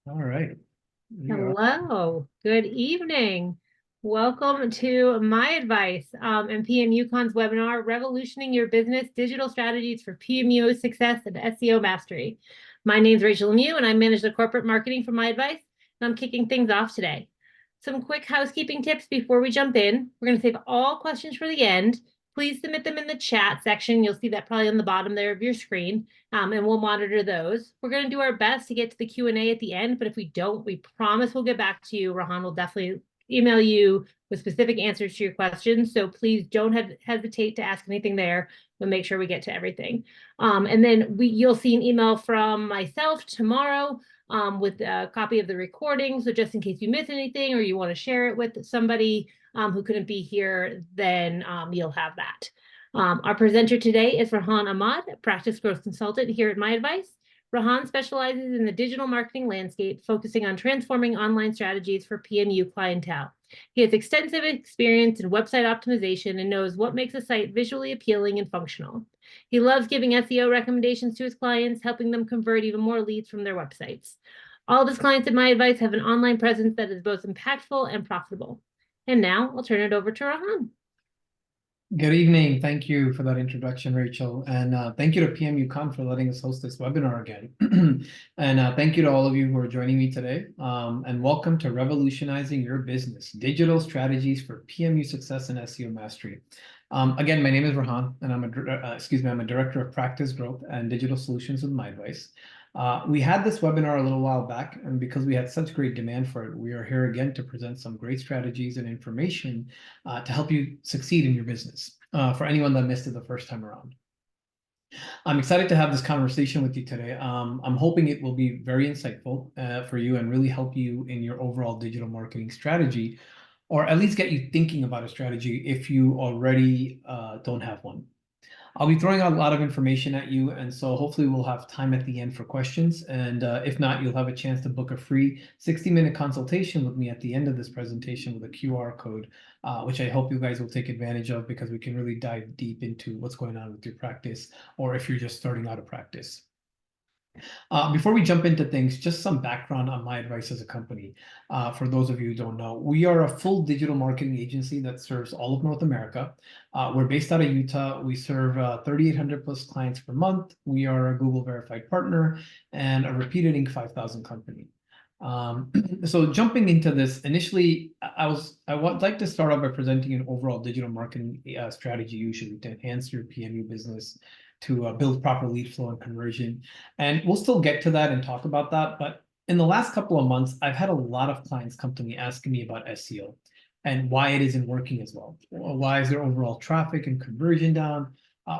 All right. Yeah. Hello, good evening. Welcome to My Advice and PMUCon's webinar, Revolutionizing Your Business Digital Strategies for PMU Success and SEO Mastery. My name is Rachel Mew, and I manage the corporate marketing for My Advice, and I'm kicking things off today. Some quick housekeeping tips before we jump in. We're going to save all questions for the end. Please submit them in the chat section. You'll see that probably on the bottom there of your screen, and we'll monitor those. We're going to do our best to get to the Q&A at the end, but if we don't, we promise we'll get back to you. Rahan will definitely email you with specific answers to your questions, so please don't hesitate to ask anything there. We'll make sure we get to everything. And then you'll see an email from myself tomorrow with a copy of the recording. So just in case you miss anything or you want to share it with somebody who couldn't be here, then you'll have that. Our presenter today is Rahan Ahmad, a practice growth consultant here at MyAdvice. Rahan specializes in the digital marketing landscape, focusing on transforming online strategies for PMU clientele. He has extensive experience in website optimization and knows what makes a site visually appealing and functional. He loves giving SEO recommendations to his clients, helping them convert even more leads from their websites. All of his clients at MyAdvice have an online presence that is both impactful and profitable. And now I'll turn it over to Rahan. Good evening. Thank you for that introduction, Rachel. And thank you to PMUCon for letting us host this webinar again. And thank you to all of you who are joining me today. And welcome to Revolutionizing Your Business, Digital Strategies for PMU Success and SEO Mastery. Again, my name is Rahan, and I'm a Director of Practice Growth and Digital Solutions with MyAdvice. We had this webinar a little while back, and because we had such great demand for it, we are here again to present some great strategies and information to help you succeed in your business for anyone that missed it the first time around. I'm excited to have this conversation with you today. I'm hoping it will be very insightful for you and really help you in your overall digital marketing strategy, or at least get you thinking about a strategy if you already don't have one. I'll be throwing out a lot of information at you, and so hopefully we'll have time at the end for questions. And if not, you'll have a chance to book a free 60-minute consultation with me at the end of this presentation with a QR code, which I hope you guys will take advantage of because we can really dive deep into what's going on with your practice, or if you're just starting out a practice. Before we jump into things, just some background on MyAdvice as a company. For those of you who don't know, we are a full digital marketing agency that serves all of North America. We're based out of Utah. We serve 3,800 plus clients per month. We are a Google verified partner and a repeated Inc. 5000 company. So jumping into this, initially, I would like to start off by presenting an overall digital marketing strategy usually to enhance your PMU business, to build proper lead flow and conversion. And we'll still get to that and talk about that. But in the last couple of months, I've had a lot of clients come to me asking me about SEO and why it isn't working as well. Why is their overall traffic and conversion down?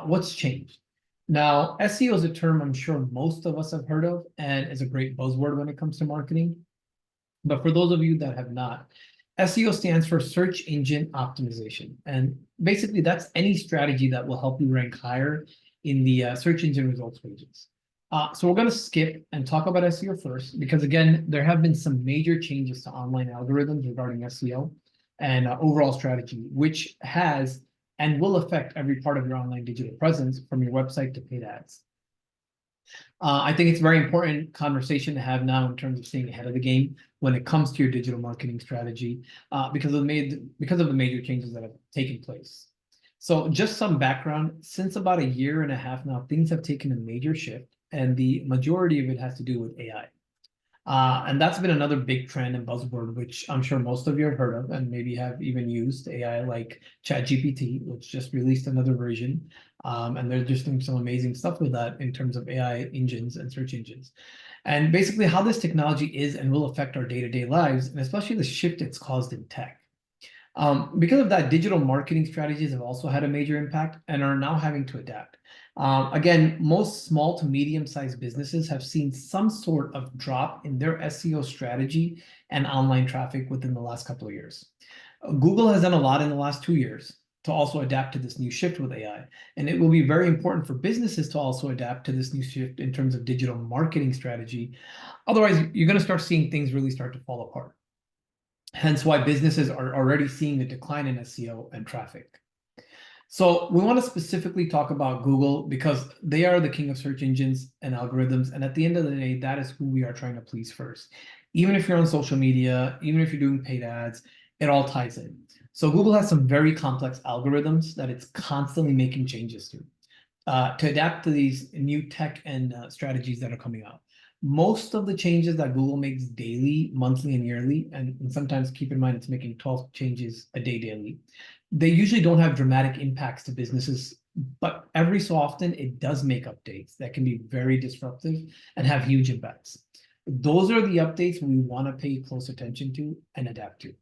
What's changed? Now, SEO is a term I'm sure most of us have heard of and is a great buzzword when it comes to marketing. But for those of you that have not, SEO stands for search engine optimization. And basically, that's any strategy that will help you rank higher in the search engine results pages. So we're going to skip and talk about SEO first, because again, there have been some major changes to online algorithms regarding SEO and overall strategy, which has and will affect every part of your online digital presence, from your website to paid ads. I think it's a very important conversation to have now in terms of staying ahead of the game when it comes to your digital marketing strategy, because of the major changes that have taken place. So just some background, since about a year and a half now, things have taken a major shift, and the majority of it has to do with AI. And that's been another big trend and buzzword, which I'm sure most of you have heard of and maybe have even used AI, like ChatGPT, which just released another version. And they're just doing some amazing stuff with that in terms of AI engines and search engines. And basically how this technology is and will affect our day-to-day lives, and especially the shift it's caused in tech. Because of that, digital marketing strategies have also had a major impact and are now having to adapt. Again, most small to medium-sized businesses have seen some sort of drop in their SEO strategy and online traffic within the last couple of years. Google has done a lot in the last 2 years to also adapt to this new shift with AI. And it will be very important for businesses to also adapt to this new shift in terms of digital marketing strategy. Otherwise, you're going to start seeing things really start to fall apart. Hence why businesses are already seeing a decline in SEO and traffic. So we want to specifically talk about Google because they are the king of search engines and algorithms. And at the end of the day, that is who we are trying to please first. Even if you're on social media, even if you're doing paid ads, it all ties in. So Google has some very complex algorithms that it's constantly making changes to adapt to these new tech and strategies that are coming out. Most of the changes that Google makes daily, monthly, and yearly, and sometimes keep in mind it's making 12 changes a day daily, they usually don't have dramatic impacts to businesses, but every so often it does make updates that can be very disruptive and have huge impacts. Those are the updates we want to pay close attention to and adapt to.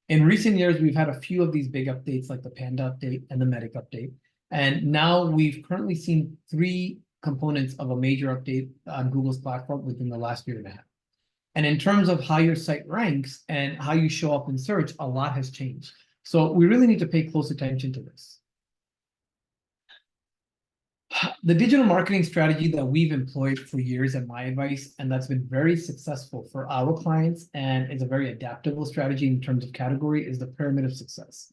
In recent years, we've had a few of these big updates like the Panda update and the Medic update. And now we've currently seen 3 components of a major update on Google's platform within the last year and a half. And in terms of how your site ranks and how you show up in search, a lot has changed. So we really need to pay close attention to this. The digital marketing strategy that we've employed for years at MyAdvice, and that's been very successful for our clients, and is a very adaptable strategy in terms of category, is the pyramid of success.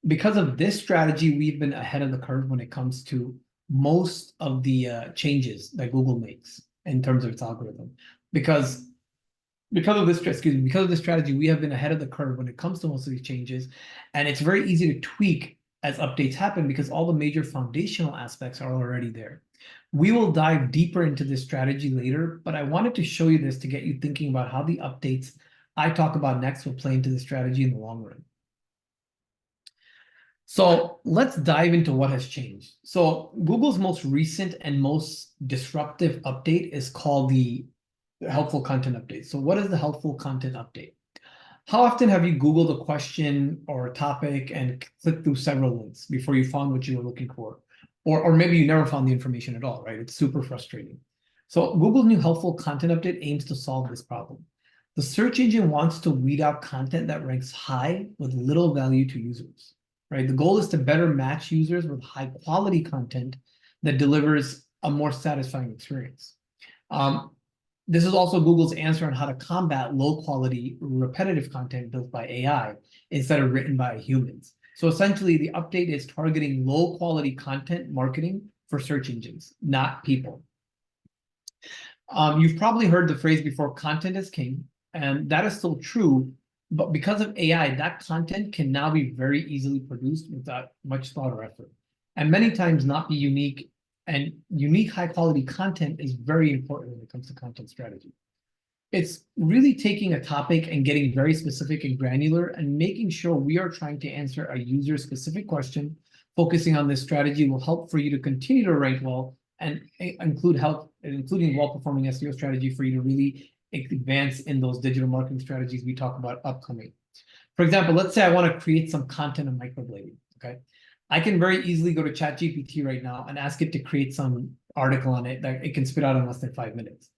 Because of this strategy, we've been ahead of the curve when it comes to most of the changes that Google makes in terms of its algorithm. Because of this, because of this strategy, we have been ahead of the curve when it comes to most of these changes, and it's very easy to tweak as updates happen because all the major foundational aspects are already there. We will dive deeper into this strategy later, but I wanted to show you this to get you thinking about how the updates I talk about next will play into the strategy in the long run. So let's dive into what has changed. So Google's most recent and most disruptive update is called the helpful content update. So what is the helpful content update? How often have you Googled a question or a topic and clicked through several links before you found what you were looking for? Or maybe you never found the information at all, right? It's super frustrating. So Google's new helpful content update aims to solve this problem. The search engine wants to weed out content that ranks high with little value to users, right? The goal is to better match users with high quality content that delivers a more satisfying experience. This is also Google's answer on how to combat low-quality, repetitive content built by AI instead of written by humans. So essentially, the update is targeting low-quality content marketing for search engines, not people. You've probably heard the phrase before, content is king, and that is still true, but because of AI, that content can now be very easily produced without much thought or effort, and many times not be unique. And unique high-quality content is very important when it comes to content strategy. It's really taking a topic and getting very specific and granular and making sure we are trying to answer a user-specific question. Focusing on this strategy will help for you to continue to rank well and including well-performing SEO strategy for you to really advance in those digital marketing strategies we talk about upcoming. For example, let's say I want to create some content on microblading, okay? I can very easily go to ChatGPT right now and ask it to create some article on it that it can spit out in less than 5 minutes.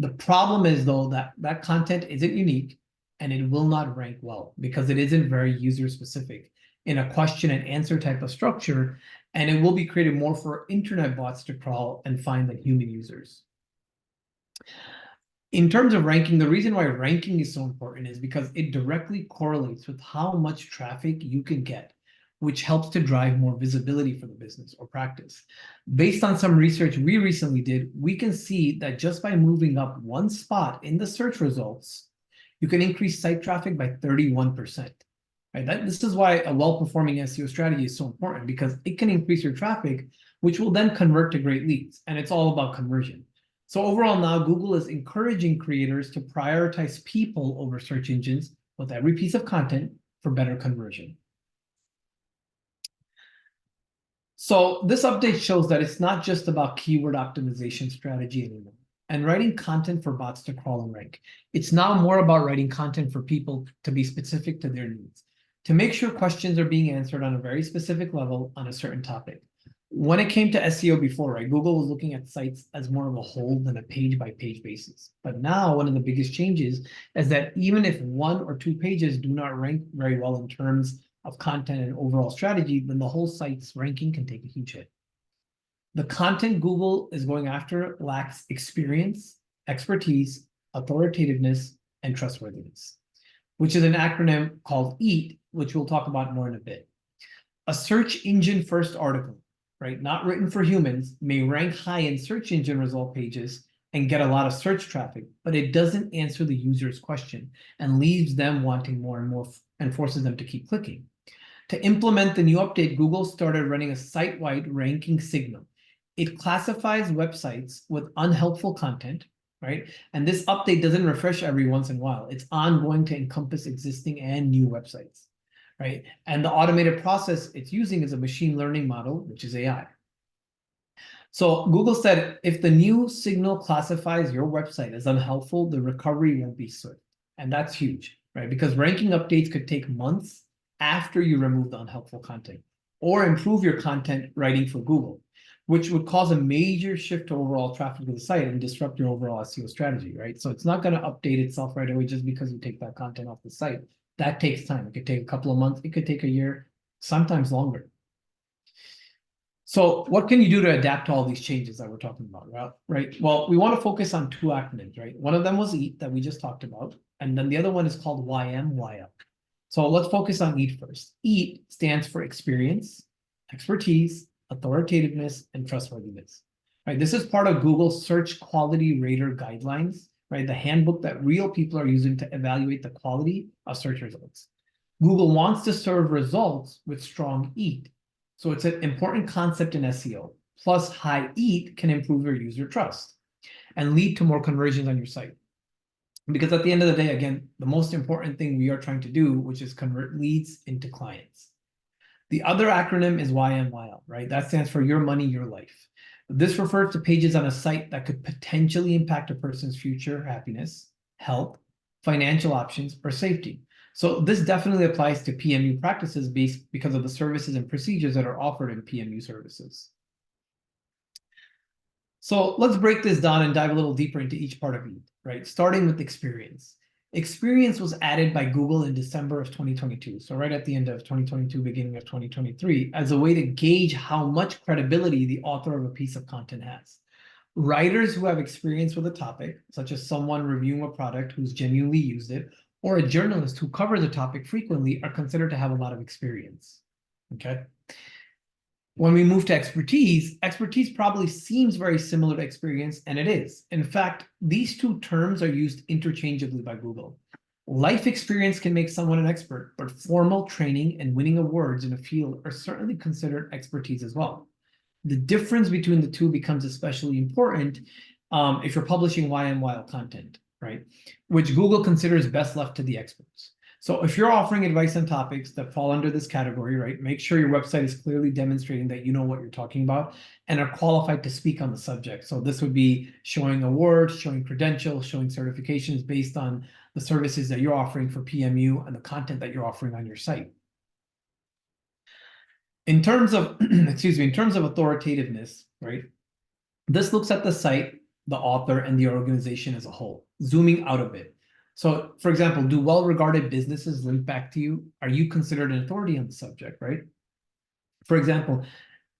The problem is, though, that that content isn't unique and it will not rank well because it isn't very user-specific in a question and answer type of structure, and it will be created more for internet bots to crawl and find than human users. In terms of ranking, the reason why ranking is so important is because it directly correlates with how much traffic you can get, which helps to drive more visibility for the business or practice. Based on some research we recently did, we can see that just by moving up one spot in the search results, you can increase site traffic by 31%. Right? This is why a well-performing SEO strategy is so important, because it can increase your traffic, which will then convert to great leads. And it's all about conversion. So overall now, Google is encouraging creators to prioritize people over search engines with every piece of content for better conversion. So this update shows that it's not just about keyword optimization strategy anymore and writing content for bots to crawl and rank. It's now more about writing content for people to be specific to their needs, to make sure questions are being answered on a very specific level on a certain topic. When it came to SEO before, right, Google was looking at sites as more of a whole than a page-by-page basis. But now one of the biggest changes is that even if 1 or 2 pages do not rank very well in terms of content and overall strategy, then the whole site's ranking can take a huge hit. The content Google is going after lacks experience, expertise, authoritativeness, and trustworthiness, which is an acronym called EAT, which we'll talk about more in a bit. A search engine first article, right, not written for humans, may rank high in search engine result pages, and get a lot of search traffic, but it doesn't answer the user's question and leaves them wanting more and more and forces them to keep clicking. To implement the new update, Google started running a site-wide ranking signal. It classifies websites with unhelpful content, right? And this update doesn't refresh every once in a while. It's ongoing to encompass existing and new websites, right? And the automated process it's using is a machine learning model, which is AI. So Google said, if the new signal classifies your website as unhelpful, the recovery won't be swift. And that's huge, right? Because ranking updates could take months after you remove the unhelpful content or improve your content writing for Google, which would cause a major shift to overall traffic to the site and disrupt your overall SEO strategy, right? So it's not going to update itself right away just because you take that content off the site. That takes time. It could take a couple of months. It could take a year, sometimes longer. So what can you do to adapt to all these changes that we're talking about, right? Well, we want to focus on two acronyms, right? One of them was EAT that we just talked about, and then the other one is called YM. So let's focus on EAT first. EAT stands for experience, expertise, authoritativeness, and trustworthiness, right? This is part of Google's Search Quality Rater Guidelines, right? The handbook that real people are using to evaluate the quality of search results. Google wants to serve results with strong EAT. So it's an important concept in SEO. Plus, high EAT can improve your user trust and lead to more conversions on your site. Because at the end of the day, again, the most important thing we are trying to do, which is convert leads into clients. The other acronym is YMYL, right? That stands for Your Money, Your Life. This refers to pages on a site that could potentially impact a person's future happiness, health, financial options, or safety. So this definitely applies to PMU practices because of the services and procedures that are offered in PMU services. So let's break this down and dive a little deeper into each part of it, right? Starting with experience. Experience was added by Google in December of 2022. So right at the end of 2022, beginning of 2023, as a way to gauge how much credibility the author of a piece of content has. Writers who have experience with a topic, such as someone reviewing a product who's genuinely used it, or a journalist who covers a topic frequently, are considered to have a lot of experience, okay? When we move to expertise, expertise probably seems very similar to experience, and it is. In fact, these two terms are used interchangeably by Google. Life experience can make someone an expert, but formal training and winning awards in a field are certainly considered expertise as well. The difference between the two becomes especially important if you're publishing YMYL content, right? Which Google considers best left to the experts. So if you're offering advice on topics that fall under this category, right, make sure your website is clearly demonstrating that you know what you're talking about and are qualified to speak on the subject. So this would be showing awards, showing credentials, showing certifications based on the services that you're offering for PMU and the content that you're offering on your site. In terms of, in terms of authoritativeness, right, this looks at the site, the author, and the organization as a whole, zooming out a bit. So, for example, do well-regarded businesses link back to you? Are you considered an authority on the subject, right? For example,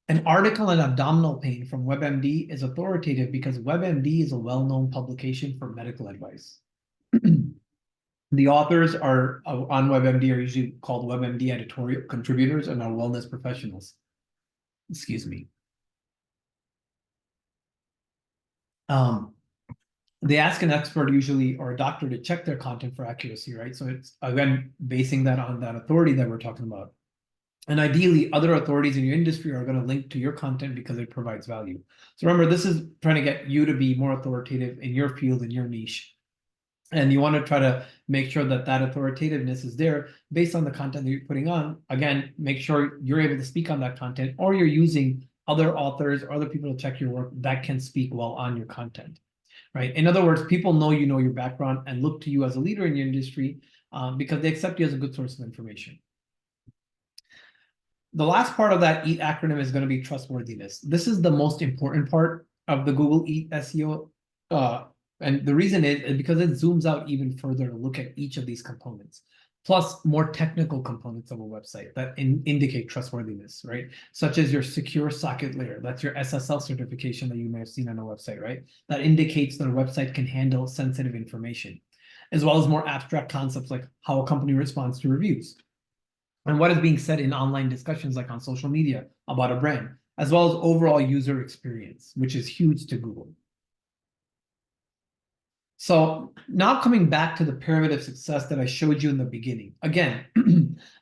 an article on abdominal pain from WebMD is authoritative because WebMD is a well-known publication for medical advice. The authors are on WebMD are usually called WebMD editorial contributors and are wellness professionals. Excuse me. They ask an expert usually or a doctor to check their content for accuracy, right? So it's again basing that on that authority that we're talking about. And ideally, other authorities in your industry are going to link to your content because it provides value. So remember, this is trying to get you to be more authoritative in your field, in your niche. And you want to try to make sure that that authoritativeness is there based on the content that you're putting on. Again, make sure you're able to speak on that content, or you're using other authors or other people to check your work that can speak well on your content, right? In other words, people know you know your background and look to you as a leader in your industry because they accept you as a good source of information. The last part of that EAT acronym is going to be trustworthiness. This is the most important part of the Google EAT SEO. And the reason is because it zooms out even further to look at each of these components, plus more technical components of a website that indicate trustworthiness, right? Such as your secure socket layer. That's your SSL certification that you may have seen on a website, right? That indicates that a website can handle sensitive information, as well as more abstract concepts like how a company responds to reviews and what is being said in online discussions like on social media about a brand, as well as overall user experience, which is huge to Google. So now coming back to the pyramid of success that I showed you in the beginning. Again,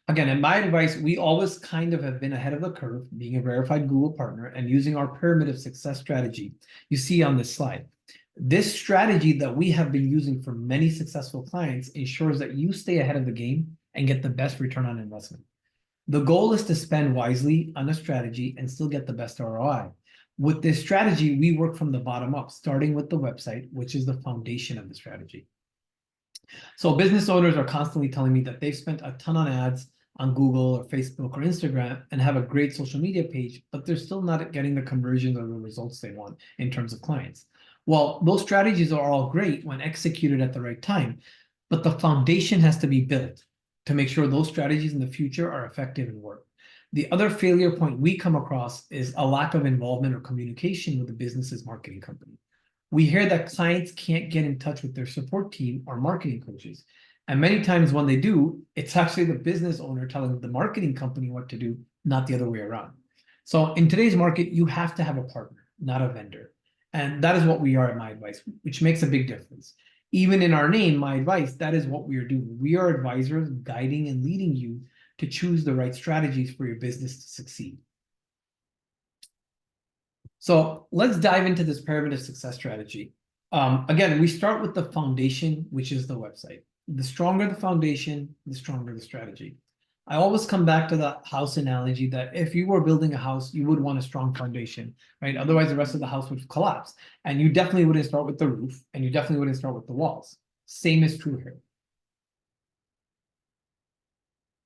again, in MyAdvice, we always kind of have been ahead of the curve, being a verified Google partner and using our pyramid of success strategy you see on this slide. This strategy that we have been using for many successful clients ensures that you stay ahead of the game and get the best return on investment. The goal is to spend wisely on a strategy and still get the best ROI. With this strategy, we work from the bottom up, starting with the website, which is the foundation of the strategy. So business owners are constantly telling me that they've spent a ton on ads on Google or Facebook or Instagram and have a great social media page, but they're still not getting the conversions or the results they want in terms of clients. Well, those strategies are all great when executed at the right time, but the foundation has to be built to make sure those strategies in the future are effective and work. The other failure point we come across is a lack of involvement or communication with the business's marketing company. We hear that clients can't get in touch with their support team or marketing coaches. And many times when they do, it's actually the business owner telling the marketing company what to do, not the other way around. So in today's market, you have to have a partner, not a vendor. And that is what we are at MyAdvice, which makes a big difference. Even in our name, MyAdvice, that is what we are doing. We are advisors guiding and leading you to choose the right strategies for your business to succeed. So let's dive into this pyramid of success strategy. Again, we start with the foundation, which is the website. The stronger the foundation, the stronger the strategy. I always come back to the house analogy that if you were building a house, you would want a strong foundation, right? Otherwise, the rest of the house would collapse. And you definitely wouldn't start with the roof, and you definitely wouldn't start with the walls. Same is true here.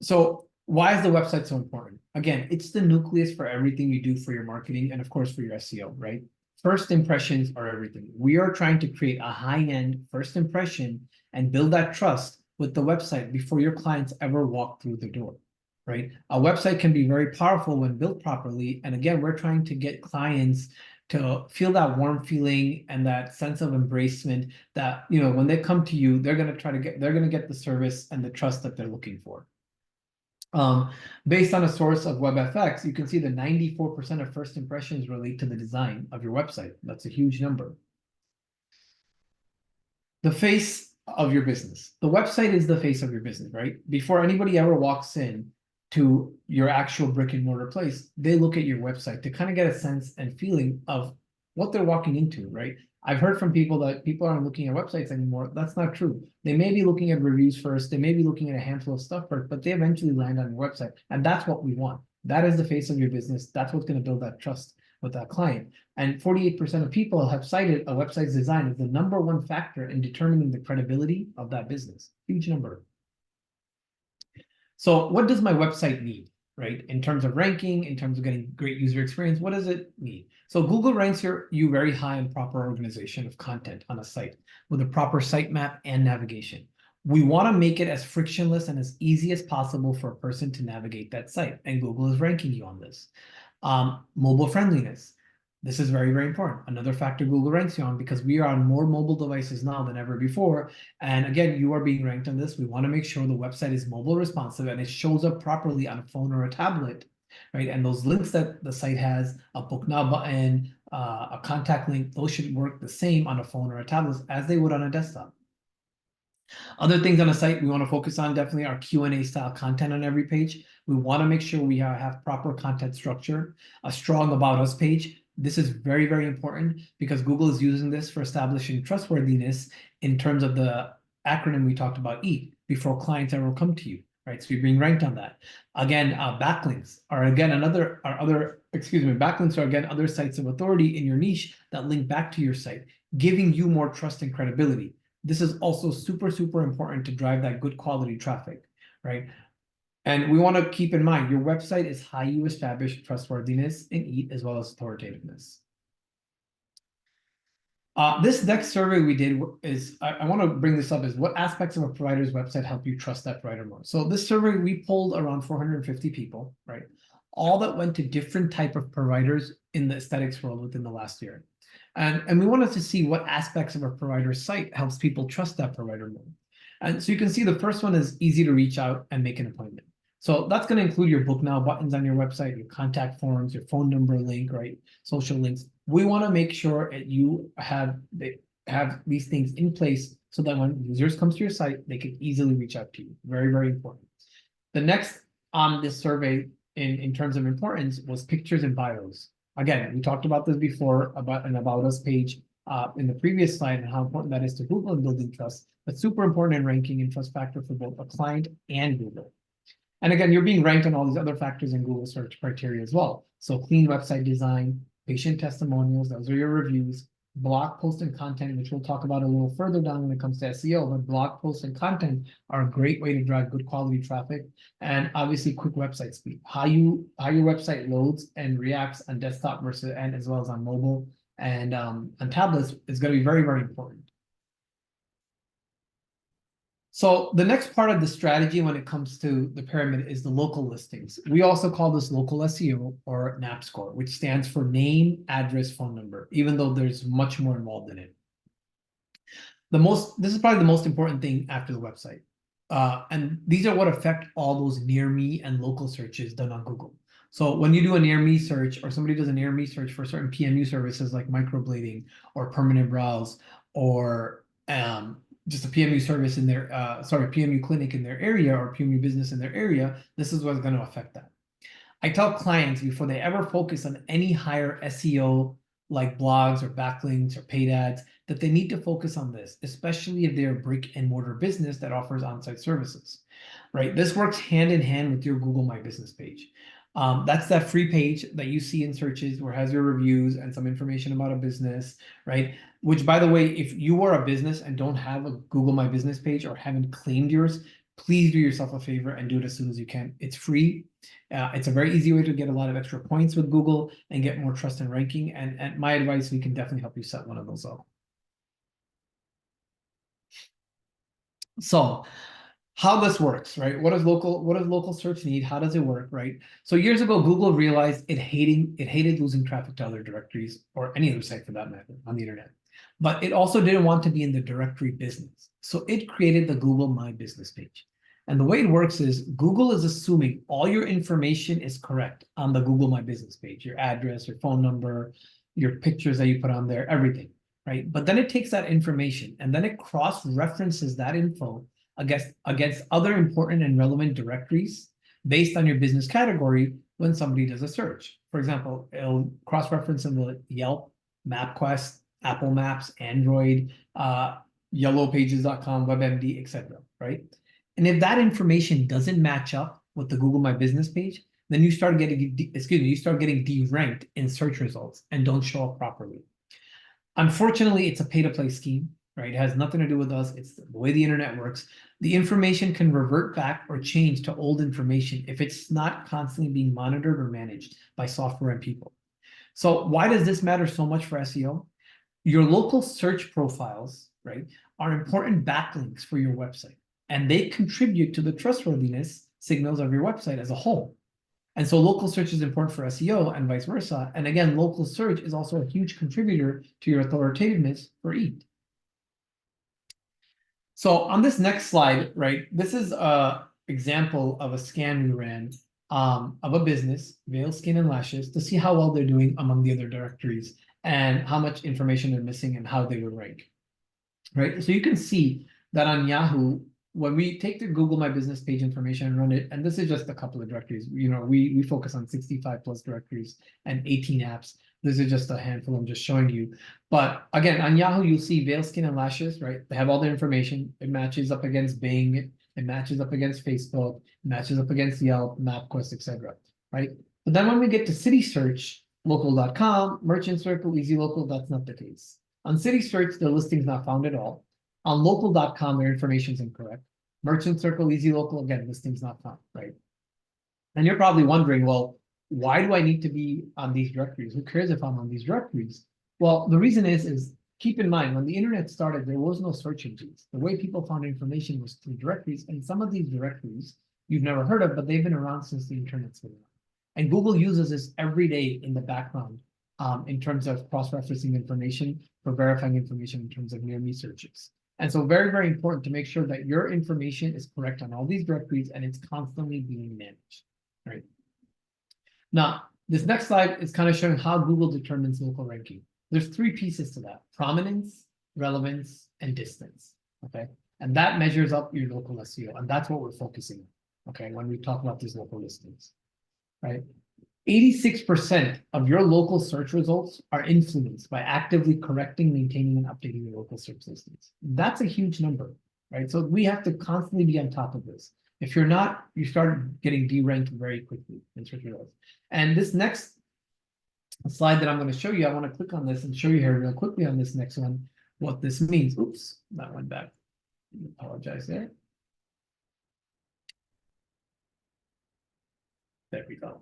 So why is the website so important? Again, it's the nucleus for everything you do for your marketing and of course for your SEO, right? First impressions are everything. We are trying to create a high-end first impression and build that trust with the website before your clients ever walk through the door, right? A website can be very powerful when built properly. And again, we're trying to get clients to feel that warm feeling and that sense of embracement that, you know, when they come to you, they're going to get the service and the trust that they're looking for. Based on a source of WebFX, you can see that 94% of first impressions relate to the design of your website. That's a huge number. The face of your business. The website is the face of your business, right? Before anybody ever walks in to your actual brick and mortar place, they look at your website to kind of get a sense and feeling of what they're walking into, right? I've heard from people that people aren't looking at websites anymore. That's not true. They may be looking at reviews first. They may be looking at a handful of stuff first, but they eventually land on your website. And that's what we want. That is the face of your business. That's what's going to build that trust with that client. And 48% of people have cited a website's design as the #1 factor in determining the credibility of that business. Huge number. So what does my website need, right? In terms of ranking, in terms of getting great user experience, what does it need? So Google ranks you very high in proper organization of content on a site with a proper sitemap and navigation. We want to make it as frictionless and as easy as possible for a person to navigate that site, and Google is ranking you on this. Mobile friendliness. This is very, very important. Another factor Google ranks you on because we are on more mobile devices now than ever before. And again, you are being ranked on this. We want to make sure the website is mobile responsive and it shows up properly on a phone or a tablet, right? And those links that the site has, a book now button, a contact link, those should work the same on a phone or a tablet as they would on a desktop. Other things on a site we want to focus on definitely are Q&A style content on every page. We want to make sure we have proper content structure, a strong about us page. This is very, very important because Google is using this for establishing trustworthiness in terms of the acronym we talked about, EAT, before clients ever come to you, right? So you're being ranked on that. Again, backlinks are again backlinks are again other sites of authority in your niche that link back to your site, giving you more trust and credibility. This is also super, super important to drive that good quality traffic, right? And we want to keep in mind, your website is how you establish trustworthiness and EAT as well as authoritativeness. This next survey we did is, I want to bring this up, is what aspects of a provider's website help you trust that provider more? So this survey, we polled around 450 people, right? All that went to different type of providers in the aesthetics world within the last year. And we wanted to see what aspects of a provider's site helps people trust that provider more. And so you can see the first one is easy to reach out and make an appointment. So that's going to include your book now buttons on your website, your contact forms, your phone number link, right? Social links. We want to make sure that you have have these things in place so that when users come to your site, they can easily reach out to you. Very, very important. The next on this survey in terms of importance was pictures and bios. Again, we talked about this before about an About Us page in the previous slide and how important that is to Google in building trust, but super important in ranking and trust factor for both a client and Google. And again, you're being ranked on all these other factors in Google search criteria as well. So clean website design, patient testimonials, those are your reviews, blog post and content, which we'll talk about a little further down when it comes to SEO, but blog posts and content are a great way to drive good quality traffic. And obviously quick website speed, how your website loads and reacts on desktop versus and as well as on mobile and on tablets is going to be very, very important. So the next part of the strategy when it comes to the pyramid is the local listings. We also call this local SEO or NAP score, which stands for name, address, phone number, even though there's much more involved in it. This is probably the most important thing after the website. And these are what affect all those near me and local searches done on Google. So when you do a near me search or somebody does a near me search for certain PMU services like microblading or permanent brows or just a PMU service in their, PMU clinic in their area or PMU business in their area, this is what's going to affect that. I tell clients before they ever focus on any higher SEO like blogs or backlinks or paid ads, that they need to focus on this, especially if they're a brick and mortar business that offers on-site services, right? This works hand in hand with your Google My Business page. That's that free page that you see in searches where it has your reviews and some information about a business, right? Which, by the way, if you are a business and don't have a Google My Business page or haven't claimed yours, please do yourself a favor and do it as soon as you can. It's free. It's a very easy way to get a lot of extra points with Google and get more trust and ranking. And at MyAdvice, we can definitely help you set one of those up. So how this works, right? What does local search need? How does it work, right? So years ago, Google realized it hated losing traffic to other directories or any other site for that matter on the internet. But it also didn't want to be in the directory business. So it created the Google My Business page. And the way it works is Google is assuming all your information is correct on the Google My Business page, your address, your phone number, your pictures that you put on there, everything, right? But then it takes that information and then it cross-references that info against other important and relevant directories based on your business category when somebody does a search. For example, it'll cross-reference in the Yelp, MapQuest, Apple Maps, Android, yellowpages.com, WebMD, etc., right? And if that information doesn't match up with the Google My Business page, then you start getting deranked in search results and don't show up properly. Unfortunately, it's a pay-to-play scheme, right? It has nothing to do with us. It's the way the internet works. The information can revert back or change to old information if it's not constantly being monitored or managed by software and people. So why does this matter so much for SEO? Your local search profiles, right, are important backlinks for your website, and they contribute to the trustworthiness signals of your website as a whole. And so local search is important for SEO and vice versa. And again, local search is also a huge contributor to your authoritativeness for EAT. So on this next slide, right, this is an example of a scan we ran of a business, Veil Skin and Lashes, to see how well they're doing among the other directories and how much information they're missing and how they would rank, right? So you can see that on Yahoo, when we take the Google My Business page information and run it, and this is just a couple of directories, you know, we focus on 65 plus directories and 18 apps. This is just a handful I'm just showing you. But again, on Yahoo, you'll see Veil Skin and Lashes, right? They have all the information. It matches up against Bing. It matches up against Facebook. It matches up against Yelp, MapQuest, etc. Right? But then when we get to City Search, local.com, Merchant Circle, Easy Local, that's not the case. On City Search, the listing's not found at all. On local.com, their information's incorrect. Merchant Circle, Easy Local, again, listing's not found, right? And you're probably wondering, well, why do I need to be on these directories? Who cares if I'm on these directories? Well, the reason is keep in mind, when the internet started, there was no search engines. The way people found information was through directories, and some of these directories you've never heard of, but they've been around since the internet's been around. And Google uses this every day in the background in terms of cross-referencing information for verifying information in terms of near-me searches. And so very, very important to make sure that your information is correct on all these directories and it's constantly being managed, right? Now, this next slide is kind of showing how Google determines local ranking. There's three pieces to that: prominence, relevance, and distance, okay? And that measures up your local SEO, and that's what we're focusing on, okay, when we talk about these local listings, right? 86% of your local search results are influenced by actively correcting, maintaining, and updating your local search listings. That's a huge number, right? So we have to constantly be on top of this. If you're not, you start getting deranked very quickly in search results. And this next slide that I'm going to show you, I want to click on this and show you here real quickly on this next one, what this means. Oops, that went back. I apologize there. There we go.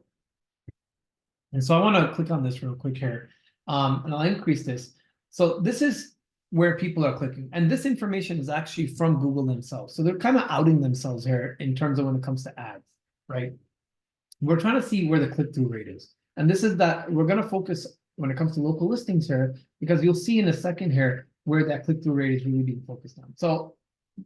And so I want to click on this real quick here, and I'll increase this. So this is where people are clicking, and this information is actually from Google themselves. So they're kind of outing themselves here in terms of when it comes to ads, right? We're trying to see where the click-through rate is. And this is that we're going to focus when it comes to local listings here, because you'll see in a second here where that click-through rate is really being focused on. So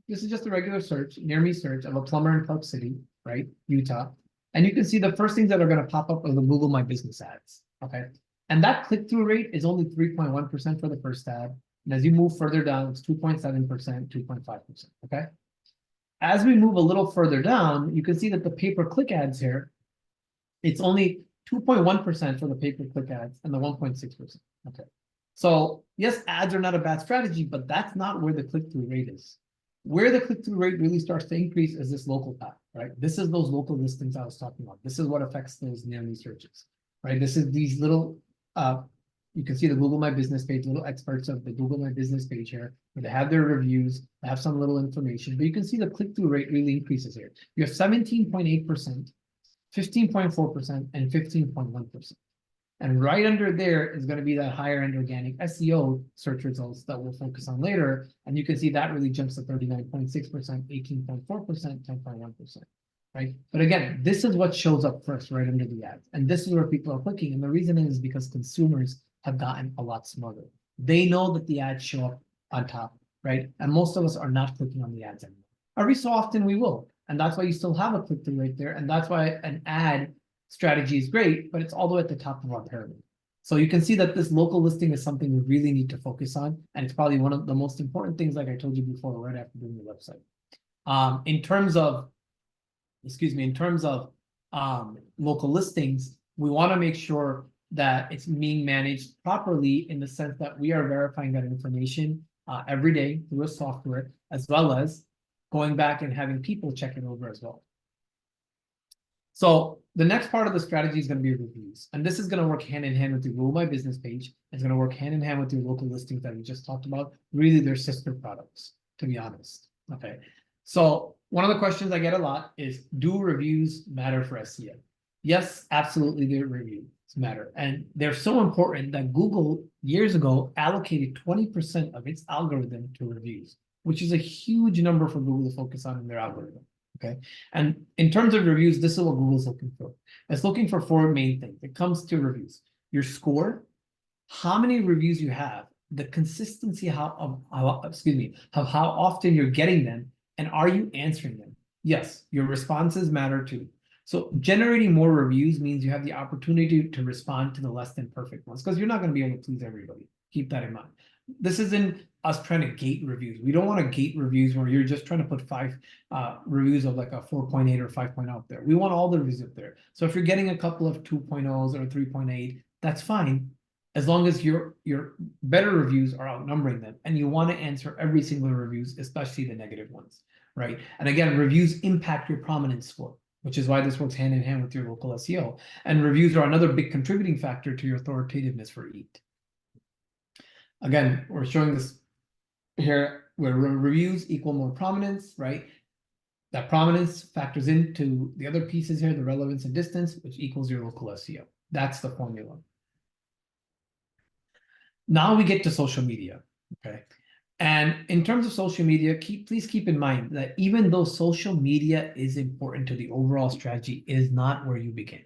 this is just a regular search, near me search of a plumber in Park City, right, Utah. And you can see the first things that are going to pop up are the Google My Business ads, okay? And that click-through rate is only 3.1% for the first ad. And as you move further down, it's 2.7%, 2.5%, okay? As we move a little further down, you can see that the pay-per-click ads here, it's only 2.1% for the pay-per-click ads and the 1.6%, okay? So yes, ads are not a bad strategy, but that's not where the click-through rate is. Where the click-through rate really starts to increase is this local path, right? This is those local listings I was talking about. This is what affects those near me searches, right? This is these little, you can see the Google My Business page, little experts of the Google My Business page here, where they have their reviews, they have some little information, but you can see the click-through rate really increases here. You have 17.8%, 15.4%, and 15.1%. And right under there is going to be that higher end organic SEO search results that we'll focus on later. And you can see that really jumps to 39.6%, 18.4%, 10.1%, right? But again, this is what shows up first right under the ads. And this is where people are clicking. And the reason is because consumers have gotten a lot smarter. They know that the ads show up on top, right? And most of us are not clicking on the ads anymore. Every so often we will. And that's why you still have a click-through right there. And that's why an ad strategy is great, but it's all the way at the top of our pyramid. So you can see that this local listing is something we really need to focus on. And it's probably one of the most important things, like I told you before, right after doing the website. In terms of local listings, we want to make sure that it's being managed properly in the sense that we are verifying that information every day through a software, as well as going back and having people check it over as well. So the next part of the strategy is going to be reviews. And this is going to work hand in hand with your Google My Business page. It's going to work hand in hand with your local listings that we just talked about. Really, they're sister products, to be honest. Okay. So one of the questions I get a lot is, do reviews matter for SEO? Yes, absolutely, their reviews matter. And they're so important that Google years ago allocated 20% of its algorithm to reviews, which is a huge number for Google to focus on in their algorithm. Okay. And in terms of reviews, this is what Google's looking for. It's looking for four main things. It comes to reviews: your score, how many reviews you have, the consistency of how often you're getting them, and are you answering them? Yes, your responses matter too. So generating more reviews means you have the opportunity to respond to the less than perfect ones, because you're not going to be able to please everybody. Keep that in mind. This isn't us trying to gate reviews. We don't want to gate reviews where you're just trying to put 5 reviews of like a 4.8 or 5.0 up there. We want all the reviews up there. So if you're getting a couple of 2.0s or 3.8, that's fine, as long as your better reviews are outnumbering them, and you want to answer every single reviews, especially the negative ones, right? And again, reviews impact your prominence score, which is why this works hand in hand with your local SEO. And reviews are another big contributing factor to your authoritativeness for EAT. Again, we're showing this here where reviews equal more prominence, right? That prominence factors into the other pieces here, the relevance and distance, which equals your local SEO. That's the formula. Now we get to social media, okay? And in terms of social media, please keep in mind that even though social media is important to the overall strategy, it is not where you begin,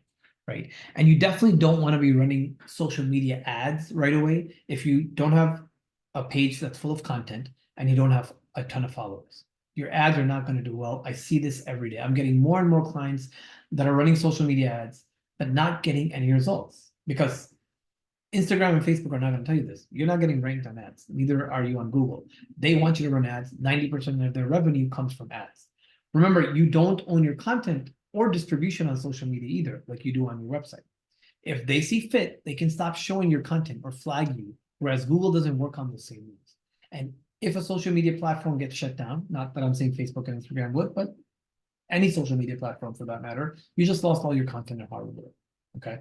right? And you definitely don't want to be running social media ads right away if you don't have a page that's full of content and you don't have a ton of followers. Your ads are not going to do well. I see this every day. I'm getting more and more clients that are running social media ads but not getting any results, because Instagram and Facebook are not going to tell you this. You're not getting ranked on ads. Neither are you on Google. They want you to run ads. 90% of their revenue comes from ads. Remember, you don't own your content or distribution on social media either, like you do on your website. If they see fit, they can stop showing your content or flag you, whereas Google doesn't work on the same rules. And if a social media platform gets shut down, not that I'm saying Facebook and Instagram would, but any social media platform for that matter, you just lost all your content and hard work. Okay.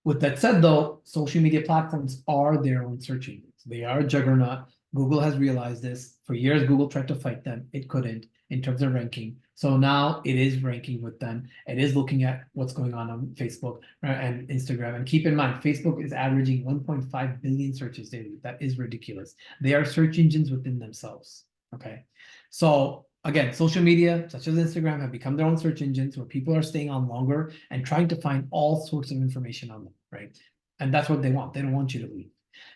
With that said, though, social media platforms are their own search engines. They are a juggernaut. Google has realized this. For years, Google tried to fight them. It couldn't in terms of ranking. So now it is ranking with them. It is looking at what's going on Facebook and Instagram. And keep in mind, Facebook is averaging 1.5 billion searches daily. That is ridiculous. They are search engines within themselves. Okay. So again, social media such as Instagram have become their own search engines where people are staying on longer and trying to find all sorts of information on them, right? And that's what they want. They don't want you to leave.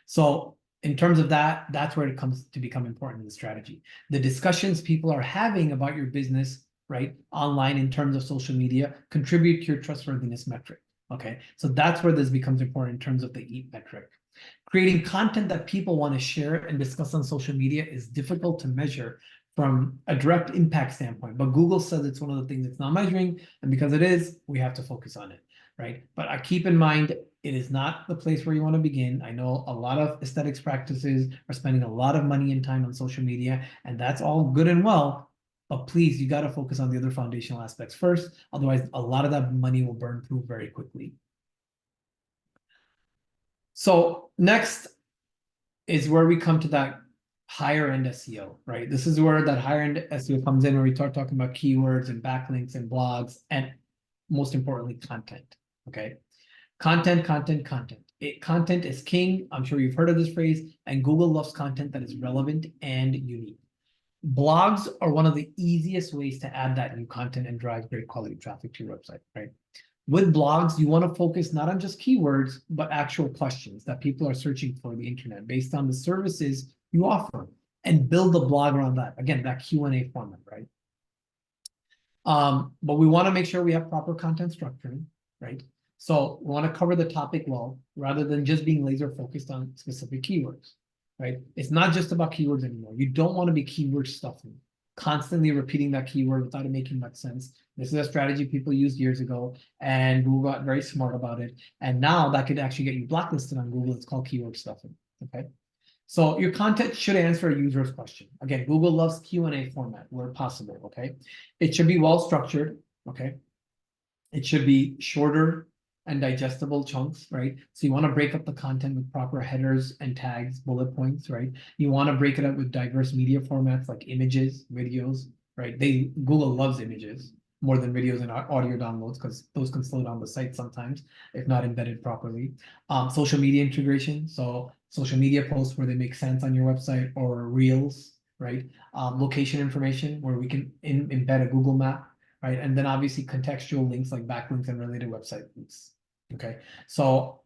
So in terms of that, that's where it comes to become important in the strategy. The discussions people are having about your business, right, online in terms of social media contribute to your trustworthiness metric. Okay, so that's where this becomes important in terms of the EAT metric. Creating content that people want to share and discuss on social media is difficult to measure from a direct impact standpoint, but Google says it's one of the things it's not measuring, and because it is, we have to focus on it, right? But I keep in mind, it is not the place where you want to begin. I know a lot of aesthetics practices are spending a lot of money and time on social media, and that's all good and well, but please, you got to focus on the other foundational aspects first. Otherwise, a lot of that money will burn through very quickly. So next is where we come to that higher end SEO, right? This is where that higher end SEO comes in, where we start talking about keywords and backlinks and blogs, and most importantly, content. Okay, content. Content is king. I'm sure you've heard of this phrase, and Google loves content that is relevant and unique. Blogs are one of the easiest ways to add that new content and drive great quality traffic to your website, right? With blogs, you want to focus not on just keywords, but actual questions that people are searching for on the internet based on the services you offer, and build the blog around that. Again, that Q&A format, right? But we want to make sure we have proper content structuring, right? So we want to cover the topic well, rather than just being laser focused on specific keywords, right? It's not just about keywords anymore. You don't want to be keyword stuffing, constantly repeating that keyword without it making much sense. This is a strategy people used years ago, and Google got very smart about it. And now that could actually get you blacklisted on Google. It's called keyword stuffing, okay? So your content should answer a user's question. Again, Google loves Q&A format where possible, okay? It should be well structured, okay? It should be shorter and digestible chunks, right? So you want to break up the content with proper headers and tags, bullet points, right? You want to break it up with diverse media formats like images, videos, right? Google loves images more than videos and audio downloads, because those can slow down the site sometimes if not embedded properly. Social media integration, so social media posts where they make sense on your website, or reels, right? Location information where we can embed a Google map, right? And then obviously contextual links like backlinks and related website links. Okay, so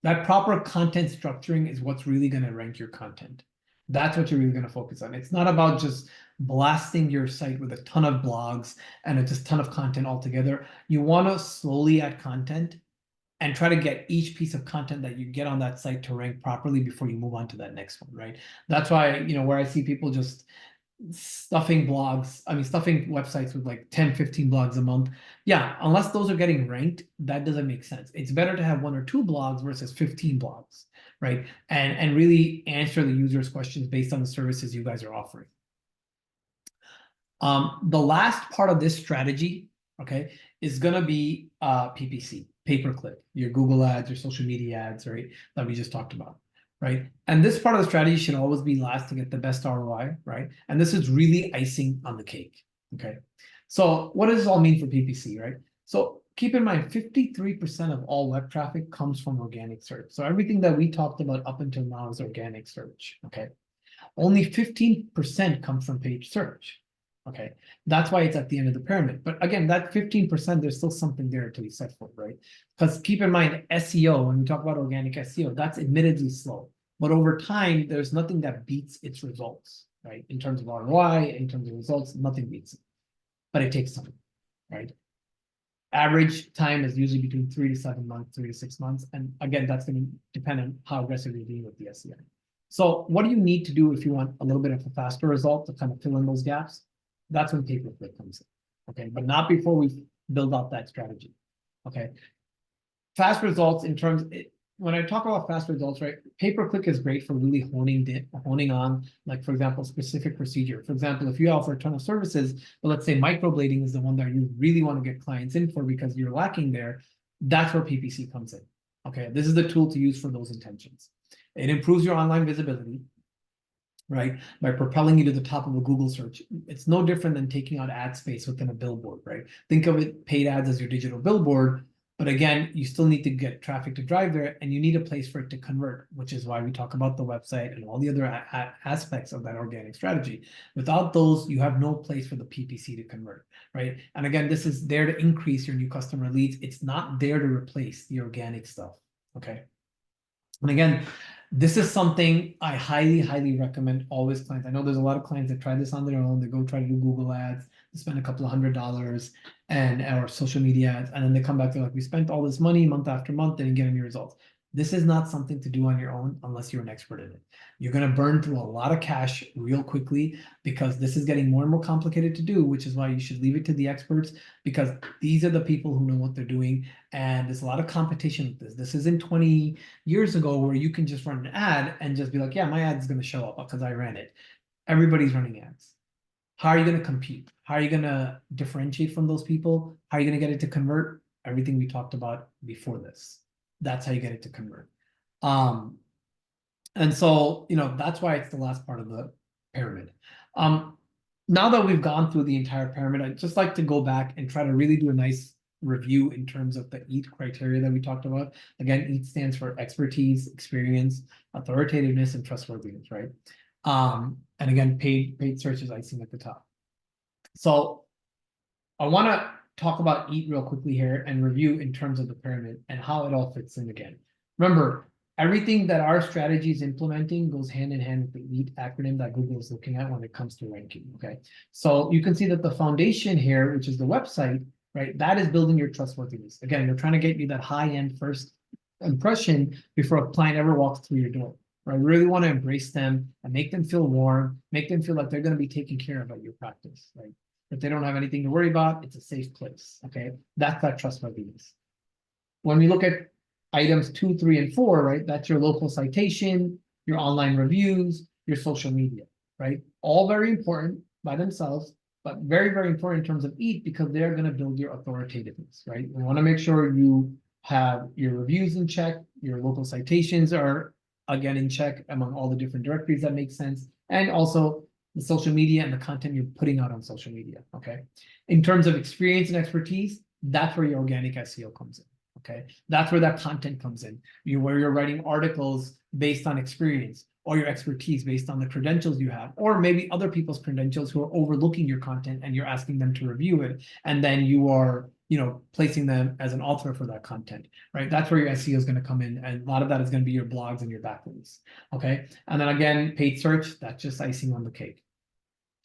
that proper content structuring is what's really going to rank your content. That's what you're really going to focus on. It's not about just blasting your site with a ton of blogs and a just ton of content altogether. You want to slowly add content and try to get each piece of content that you get on that site to rank properly before you move on to that next one, right? That's why, where I see people just stuffing websites with like 10, 15 blogs a month. Yeah, unless those are getting ranked, that doesn't make sense. It's better to have 1 or 2 blogs versus 15 blogs, right? And really answer the user's questions based on the services you guys are offering. The last part of this strategy, okay, is gonna be PPC, pay-per-click, your Google ads, your social media ads, right, that we just talked about, right? And this part of the strategy should always be last to get the best ROI, right? And this is really icing on the cake, okay? So what does this all mean for PPC, right? So keep in mind, 53% of all web traffic comes from organic search. So everything that we talked about up until now is organic search, okay? Only 15% comes from page search. Okay, that's why it's at the end of the pyramid. But again, that 15%, there's still something there to be set for, right? Because keep in mind, SEO, when we talk about organic SEO, that's admittedly slow. But over time, there's nothing that beats its results, right? In terms of ROI, in terms of results, nothing beats it. But it takes time, right? Average time is usually between 3 to 7 months, 3 to 6 months. And again, that's going to depend on how aggressive you're being with the SEO. So what do you need to do if you want a little bit of a faster result to kind of fill in those gaps? That's when pay-per-click comes in. Okay, but not before we build out that strategy. Okay, fast results in terms, when I talk about fast results, right, pay-per-click is great for really honing on, like, for example, specific procedure. For example, if you offer a ton of services, but let's say microblading is the one that you really want to get clients in for because you're lacking there, that's where PPC comes in. Okay, this is the tool to use for those intentions. It improves your online visibility, right, by propelling you to the top of a Google search. It's no different than taking out ad space within a billboard, right? Think of it, paid ads as your digital billboard, but again, you still need to get traffic to drive there, and you need a place for it to convert, which is why we talk about the website and all the other aspects of that organic strategy. Without those, you have no place for the PPC to convert, right? And again, this is there to increase your new customer leads. It's not there to replace the organic stuff, okay? And again, this is something I highly, highly recommend always clients. I know there's a lot of clients that try this on their own. They go try to do Google ads, they spend a couple of $100 and or social media ads, and then they come back, they're like, we spent all this money month after month, didn't get any results. This is not something to do on your own unless you're an expert in it. You're going to burn through a lot of cash real quickly because this is getting more and more complicated to do, which is why you should leave it to the experts, because these are the people who know what they're doing. And there's a lot of competition with this. This isn't 20 years ago where you can just run an ad and just be like, yeah, my ad is going to show up because I ran it. Everybody's running ads. How are you going to compete? How are you going to differentiate from those people? How are you going to get it to convert? Everything we talked about before this. That's how you get it to convert. And so, that's why it's the last part of the pyramid. Now that we've gone through the entire pyramid, I'd just like to go back and try to really do a nice review in terms of the EAT criteria that we talked about. Again, EAT stands for expertise, experience, authoritativeness, and trustworthiness, right? And again, paid search is icing at the top. So I want to talk about EAT real quickly here and review in terms of the pyramid and how it all fits in again. Remember, everything that our strategy is implementing goes hand in hand with the EAT acronym that Google is looking at when it comes to ranking, okay? So you can see that the foundation here, which is the website, right, that is building your trustworthiness. Again, we're trying to get you that high-end first impression before a client ever walks through your door. Right? We really want to embrace them and make them feel warm, make them feel like they're going to be taken care of at your practice, right? If they don't have anything to worry about, it's a safe place, okay? That's that trustworthiness. When we look at items 2, 3, and 4, right, that's your local citation, your online reviews, your social media, right? All very important by themselves, but very, very important in terms of EAT because they're going to build your authoritativeness, right? We want to make sure you have your reviews in check, your local citations are again in check among all the different directories that make sense, and also the social media and the content you're putting out on social media, okay? In terms of experience and expertise, that's where your organic SEO comes in, okay? That's where that content comes in, where you're writing articles based on experience or your expertise based on the credentials you have, or maybe other people's credentials who are overlooking your content and you're asking them to review it, and then you are placing them as an author for that content, right? That's where your SEO is going to come in, and a lot of that is going to be your blogs and your backlinks, okay? And then again, paid search, that's just icing on the cake,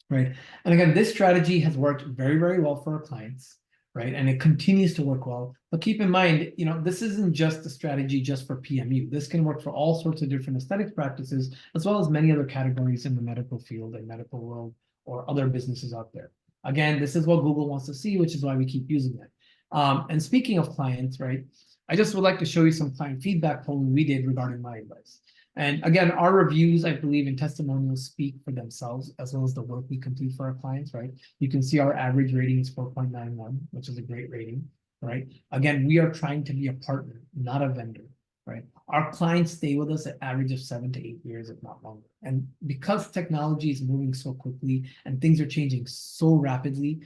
right? And again, this strategy has worked very, very well for our clients, right? And it continues to work well. But keep in mind, this isn't just a strategy just for PMU. This can work for all sorts of different aesthetics practices, as well as many other categories in the medical field and medical world or other businesses out there. Again, this is what Google wants to see, which is why we keep using it. And speaking of clients, right, I just would like to show you some client feedback polling we did regarding MyAdvice. And again, our reviews, I believe, and testimonials speak for themselves, as well as the work we complete for our clients, right? You can see our average rating is 4.91, which is a great rating, right? Again, we are trying to be a partner, not a vendor, right? Our clients stay with us at average of 7 to 8 years, if not longer. And because technology is moving so quickly and things are changing so rapidly,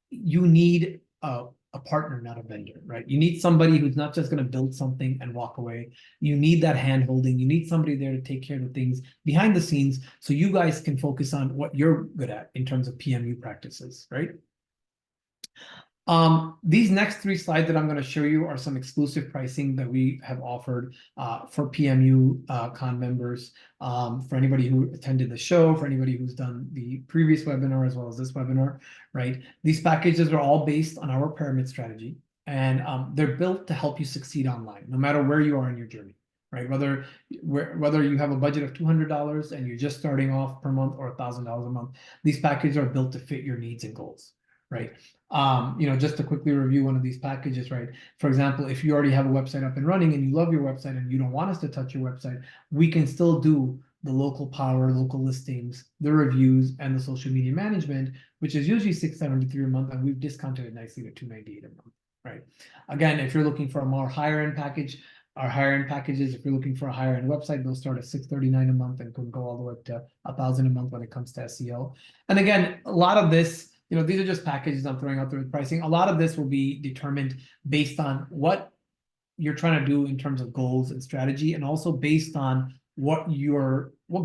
you need a partner, not a vendor, right? You need somebody who's not just going to build something and walk away. You need that hand holding. You need somebody there to take care of the things behind the scenes so you guys can focus on what you're good at in terms of PMU practices, right? These next 3 slides that I'm going to show you are some exclusive pricing that we have offered for PMUCon members, for anybody who attended the show, for anybody who's done the previous webinar as well as this webinar, right? These packages are all based on our pyramid strategy. and they're built to help you succeed online, no matter where you are in your journey, right? Whether you have a budget of $200 and you're just starting off per month, or $1,000 a month, these packages are built to fit your needs and goals, right? Just to quickly review one of these packages, right? For example, if you already have a website up and running and you love your website and you don't want us to touch your website, we can still do the local power, local listings, the reviews, and the social media management, which is usually $673 a month, and we've discounted it nicely to $298 a month, right? Again, if you're looking for a more higher end package, our higher end packages, if you're looking for a higher end website, they'll start at $639 a month and can go all the way up to $1,000 a month when it comes to SEO. And again, a lot of this, these are just packages I'm throwing out there with pricing. A lot of this will be determined based on what you're trying to do in terms of goals and strategy, and also based on what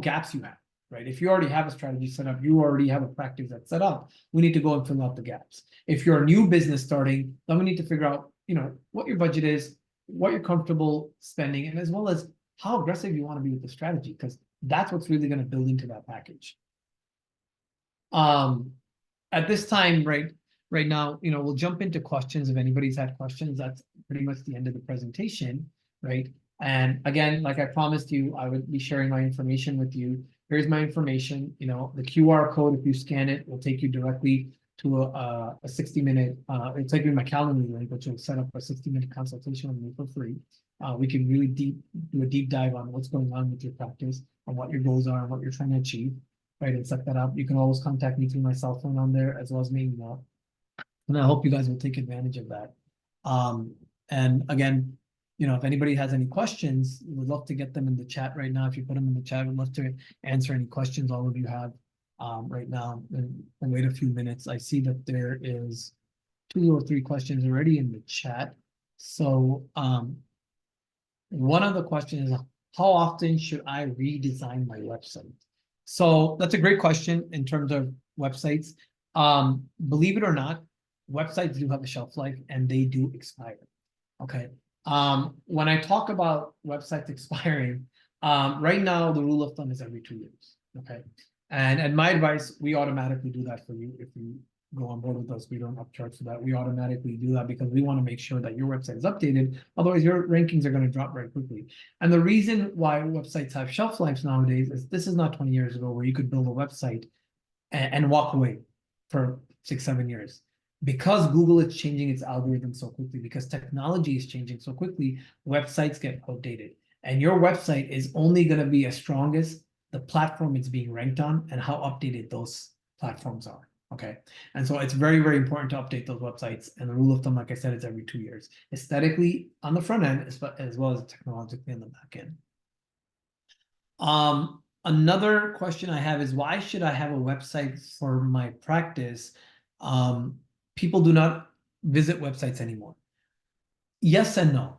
gaps you have, right? If you already have a strategy set up, you already have a practice that's set up, we need to go and fill out the gaps. If you're a new business starting, then we need to figure out, what your budget is, what you're comfortable spending, and as well as how aggressive you want to be with the strategy, because that's what's really going to build into that package. At this time, right now, we'll jump into questions. If anybody's had questions, that's pretty much the end of the presentation, right? And again, like I promised you, I would be sharing my information with you. Here's my information. The QR code, if you scan it, will take you directly to a 60-minute, it'll take you to my Calendly link, which will set up a 60-minute consultation with me for free. We can really do a deep dive on what's going on with your practice and what your goals are and what you're trying to achieve, right? And set that up. You can always contact me through my cell phone on there, as well as my email. And I hope you guys will take advantage of that. And again, if anybody has any questions, we'd love to get them in the chat right now. If you put them in the chat, we'd love to answer any questions all of you have right now. And wait a few minutes. I see that there is 2 or 3 questions already in the chat. So one of the questions is, how often should I redesign my website? So that's a great question in terms of websites. Believe it or not, websites do have a shelf life and they do expire. Okay. When I talk about websites expiring, right now the rule of thumb is every 2 years. Okay. And at MyAdvice, we automatically do that for you. If you go on board with us, we don't upcharge for that. We automatically do that because we want to make sure that your website is updated. Otherwise, your rankings are going to drop very quickly. And the reason why websites have shelf lives nowadays is this is not 20 years ago where you could build a website and walk away for 6-7 years. Because Google is changing its algorithm so quickly, because technology is changing so quickly, websites get outdated. And your website is only going to be as strong as the platform it's being ranked on and how updated those platforms are. Okay. And so it's very, very important to update those websites. And the rule of thumb, like I said, is every 2 years, aesthetically on the front end, as well as technologically on the back end. Another question I have is, why should I have a website for my practice? People do not visit websites anymore. Yes and no.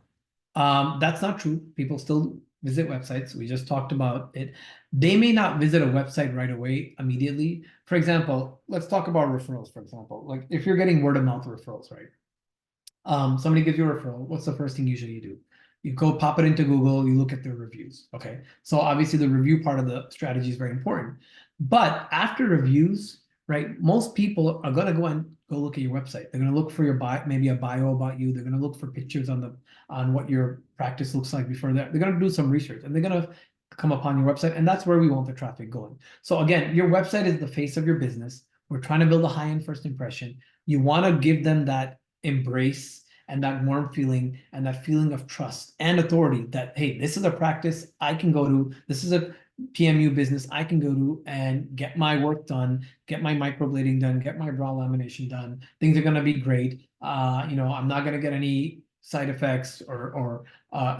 That's not true. People still visit websites. We just talked about it. They may not visit a website right away, immediately. For example, let's talk about referrals, for example. Like if you're getting word of mouth referrals, right? Somebody gives you a referral. What's the first thing usually you do? You go pop it into Google, you look at their reviews. Okay. So obviously the review part of the strategy is very important. But after reviews, right, most people are going to go look at your website. They're going to look for your maybe a bio about you. They're going to look for pictures on what your practice looks like before that. They're going to do some research and they're going to come upon your website. And that's where we want the traffic going. So again, your website is the face of your business. We're trying to build a high-end first impression. You want to give them that embrace and that warm feeling and that feeling of trust and authority that, hey, this is a practice I can go to. This is a PMU business I can go to and get my work done, get my microblading done, get my brow lamination done. Things are going to be great. I'm not going to get any side effects or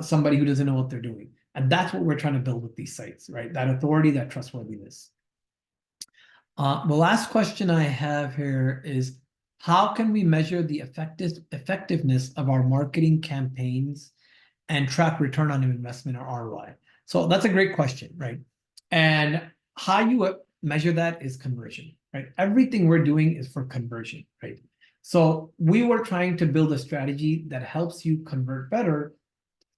somebody who doesn't know what they're doing. And that's what we're trying to build with these sites, right? That authority, that trustworthiness. The last question I have here is, how can we measure the effectiveness of our marketing campaigns and track return on investment or ROI? So that's a great question, right? And how you measure that is conversion, right? Everything we're doing is for conversion, right? So we were trying to build a strategy that helps you convert better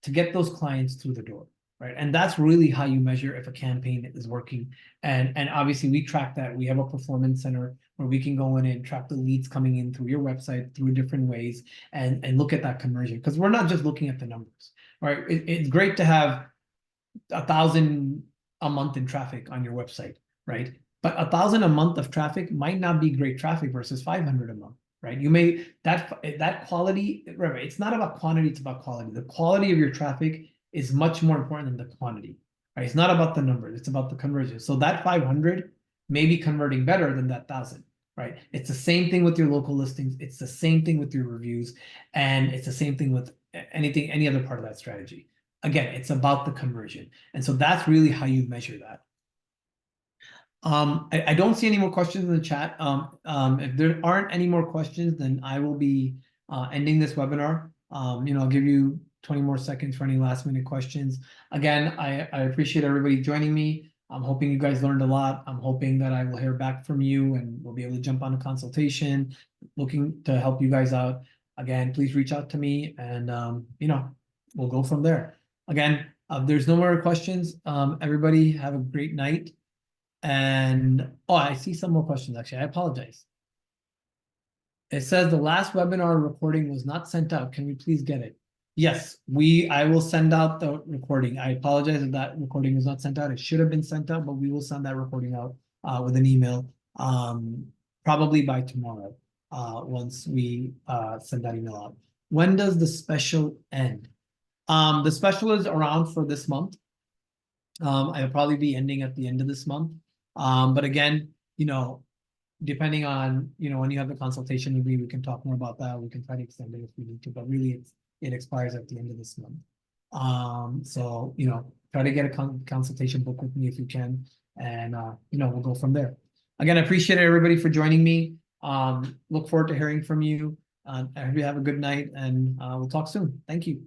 to get those clients through the door, right? And that's really how you measure if a campaign is working. And obviously we track that. We have a performance center where we can go in and track the leads coming in through your website through different ways and look at that conversion, because we're not just looking at the numbers, right? It's great to have 1,000 a month in traffic on your website, right? But 1,000 a month of traffic might not be great traffic versus 500 a month, right? You may that quality. Remember, it's not about quantity; it's about quality. The quality of your traffic is much more important than the quantity, right? It's not about the numbers; it's about the conversion. So that 500 may be converting better than that 1,000, right? It's the same thing with your local listings. It's the same thing with your reviews, and it's the same thing with any other part of that strategy. Again, it's about the conversion. And so that's really how you measure that. I don't see any more questions in the chat. If there aren't any more questions, then I will be ending this webinar. I'll give you 20 more seconds for any last minute questions. Again, I appreciate everybody joining me. I'm hoping you guys learned a lot. I'm hoping that I will hear back from you and we'll be able to jump on a consultation, looking to help you guys out. Again, please reach out to me and, we'll go from there. Again, there's no more questions. Everybody have a great night. And I see some more questions actually. I apologize. It says the last webinar recording was not sent out. Can we please get it? Yes, I will send out the recording. I apologize if that recording was not sent out. It should have been sent out, but we will send that recording out with an email probably by tomorrow once we send that email out. When does the special end? The special is around for this month. I'll probably be ending at the end of this month. But again, depending on, when you have the consultation with me, we can talk more about that. We can try to extend it if we need to, but really it expires at the end of this month. So, try to get a consultation book with me if you can, and, we'll go from there. Again, I appreciate everybody for joining me. Look forward to hearing from you. I hope you have a good night, and we'll talk soon. Thank you.